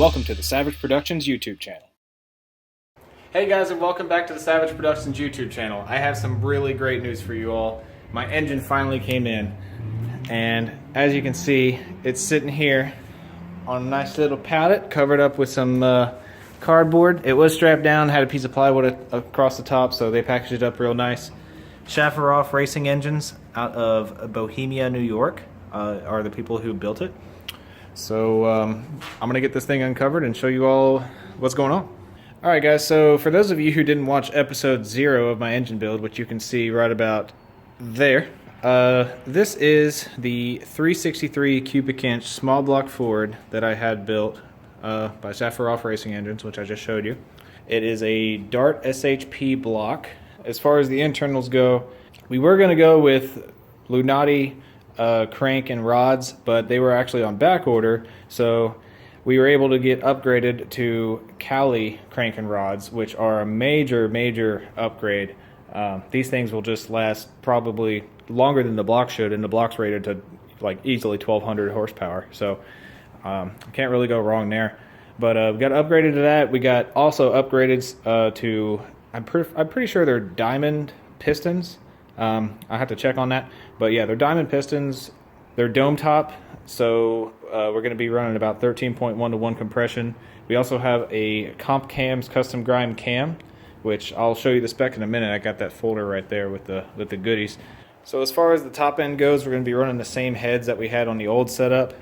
Welcome to the Savage Productions YouTube channel. Hey guys, and welcome back to the Savage Productions YouTube channel. I have some really great news for you all. My engine finally came in, and as you can see, it's sitting here on a nice little pallet covered up with some cardboard. It was strapped down, had a piece of plywood across the top, so they packaged it up real nice. Shafarov Racing Engines out of Bohemia, New York are the people who built it. So I'm gonna get this thing uncovered and show you all what's going on. Alright guys, so for those of you who didn't watch episode 0 of my engine build, which you can see right about there, this is the 363 cubic inch small block Ford that I had built by Shafarov Racing Engines, which I just showed you. It is a Dart SHP block. As far as the internals go, we were going to go with Lunati crank and rods, but they were actually on back order, so we were able to get upgraded to Cali crank and rods, which are a major upgrade. These things will just last probably longer than the block should, and the block's rated to like easily 1200 horsepower, so can't really go wrong there. But we got upgraded to that. We got also upgraded to, I'm pretty sure they're diamond pistons. I have to check on that, but yeah, they're diamond pistons. They're dome top, so we're going to be running about 13.1 to 1 compression. We also have a Comp Cams custom grind cam, which I'll show you the spec in a minute. I got that folder right there with the goodies. So as far as the top end goes, we're going to be running the same heads that we had on the old setup,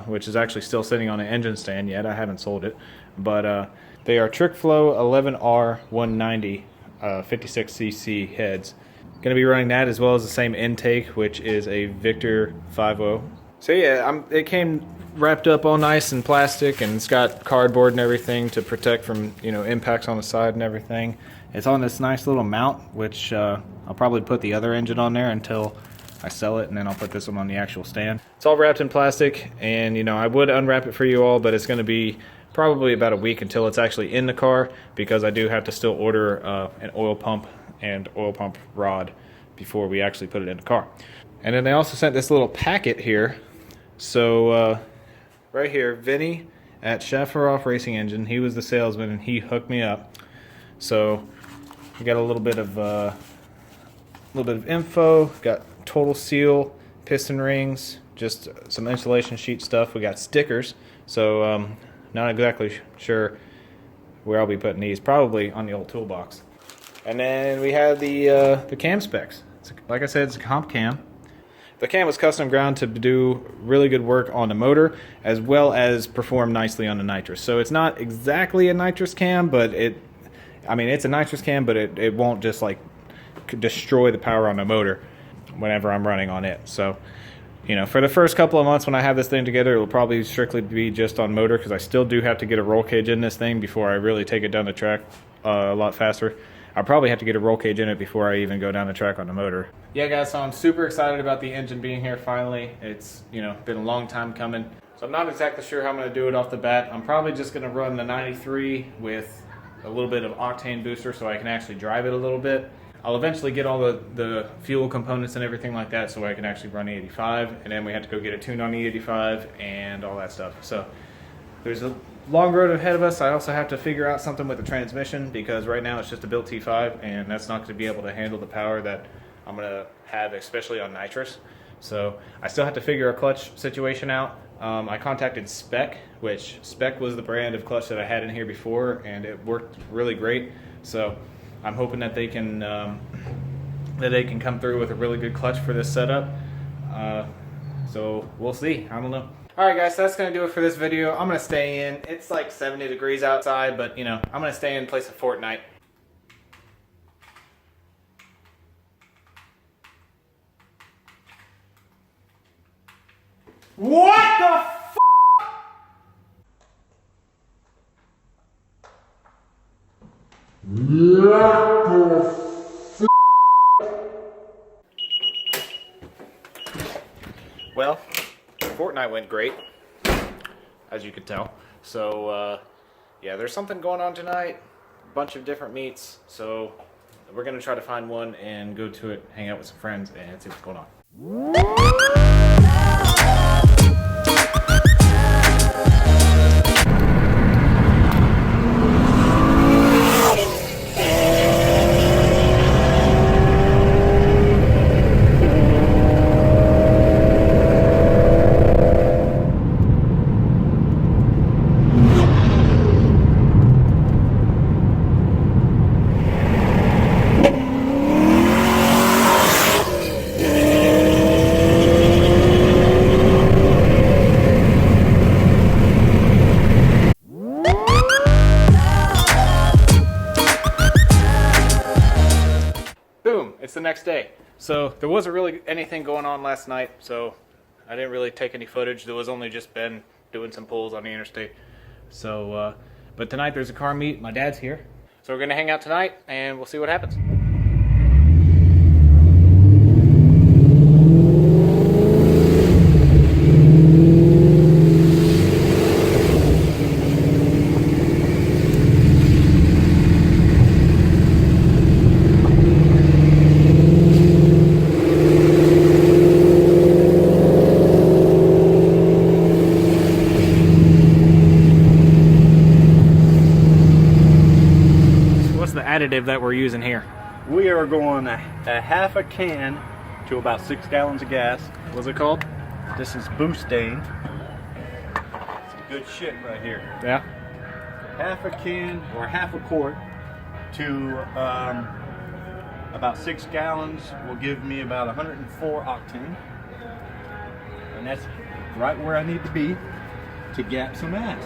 which is actually still sitting on an engine stand yet. I haven't sold it, but they are TrickFlow 11R190 56cc heads. Going to be running that as well as the same intake, which is a Victor 5.0. So yeah, it came wrapped up all nice in plastic, and it's got cardboard and everything to protect from, you know, impacts on the side and everything. It's on this nice little mount, which I'll probably put the other engine on there until I sell it, and then I'll put this one on the actual stand. It's all wrapped in plastic, and you know, I would unwrap it for you all, but it's going to be probably about a week until it's actually in the car, because I do have to still order an oil pump and oil pump rod before we actually put it in the car. And then they also sent this little packet here. So right here, Vinny at Shafarov Racing Engine, he was the salesman and he hooked me up. So we got a little bit of info. Got total seal, piston rings, just some insulation sheet stuff. We got stickers. So not exactly sure where I'll be putting these. Probably on the old toolbox. And then we have the cam specs. Like I said, it's a comp cam. The cam was custom ground to do really good work on the motor, as well as perform nicely on the nitrous. So it's not exactly a nitrous cam, but it's a nitrous cam, but it won't just like destroy the power on the motor whenever I'm running on it. So, you know, for the first couple of months when I have this thing together, it will probably strictly be just on motor, because I still do have to get a roll cage in this thing before I really take it down the track a lot faster. I'll probably have to get a roll cage in it before I even go down the track on the motor. Yeah guys, so I'm super excited about the engine being here finally. It's, you know, been a long time coming. So I'm not exactly sure how I'm going to do it off the bat. I'm probably just going to run the 93 with a little bit of octane booster so I can actually drive it a little bit. I'll eventually get all the fuel components and everything like that so I can actually run the 85, and then we have to go get a tune on the 85 and all that stuff. So there's a long road ahead of us. I also have to figure out something with the transmission, because right now it's just a built T5, and that's not going to be able to handle the power that I'm going to have, especially on nitrous. So I still have to figure a clutch situation out. I contacted Spec, which Spec was the brand of clutch that I had in here before, and it worked really great. So I'm hoping that they can come through with a really good clutch for this setup. So we'll see. I don't know. Alright guys, so that's going to do it for this video. I'm going to stay in. It's like 70 degrees outside, but you know, I'm going to stay in and play some Fortnite. What the f***? Well, Fortnite went great, as you could tell. So, yeah, there's something going on tonight. A bunch of different meets. So, we're going to try to find one and go to it, hang out with some friends, and see what's going on. day. So there wasn't really anything going on last night, so I didn't really take any footage. There was only just Ben doing some pulls on the interstate. So, but tonight there's a car meet. My dad's here. So we're gonna hang out tonight and we'll see what happens. Additive that we're using here. We are going a half a can to about 6 gallons of gas. What's it called? This is Mustang. Some good shit right here. Yeah. Half a can or half a quart to about 6 gallons will give me about 104 octane, and that's right where I need to be to gap some ass.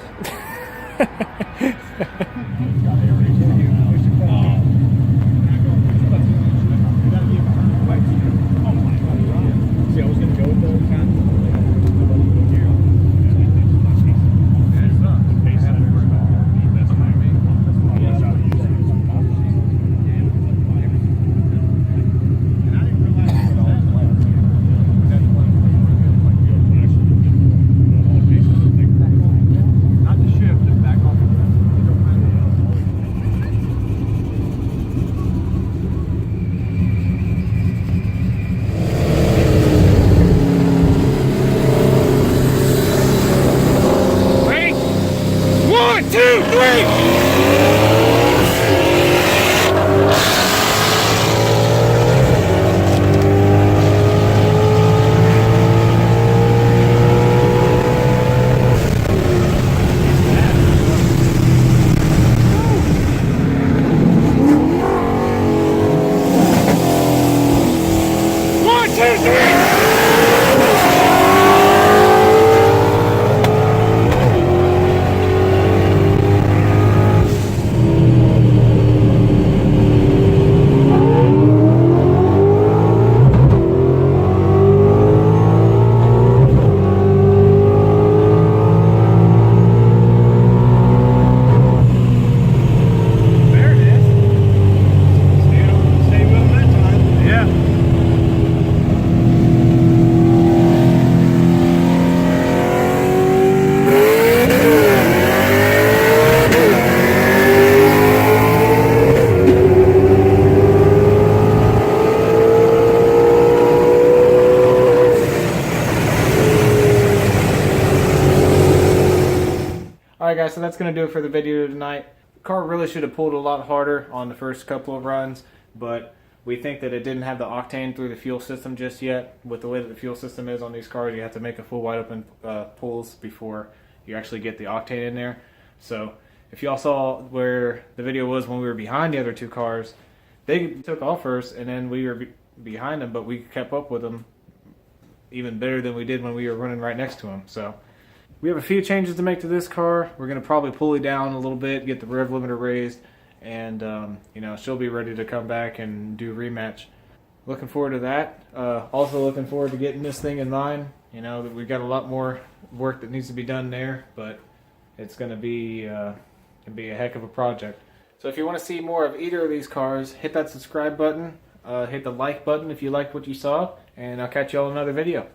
Alright guys, so that's going to do it for the video tonight. The car really should have pulled a lot harder on the first couple of runs, but we think that it didn't have the octane through the fuel system just yet. With the way that the fuel system is on these cars, you have to make a full wide open pulls before you actually get the octane in there. So if y'all saw where the video was when we were behind the other two cars, they took off first and then we were behind them, but we kept up with them even better than we did when we were running right next to them. So we have a few changes to make to this car. We're going to probably pull it down a little bit, get the rev limiter raised, and you know, she'll be ready to come back and do a rematch. Looking forward to that. Also looking forward to getting this thing in line. You know, that we've got a lot more work that needs to be done there, but it's going to be a heck of a project. So if you want to see more of either of these cars, hit that subscribe button, hit the like button if you liked what you saw, and I'll catch you all in another video.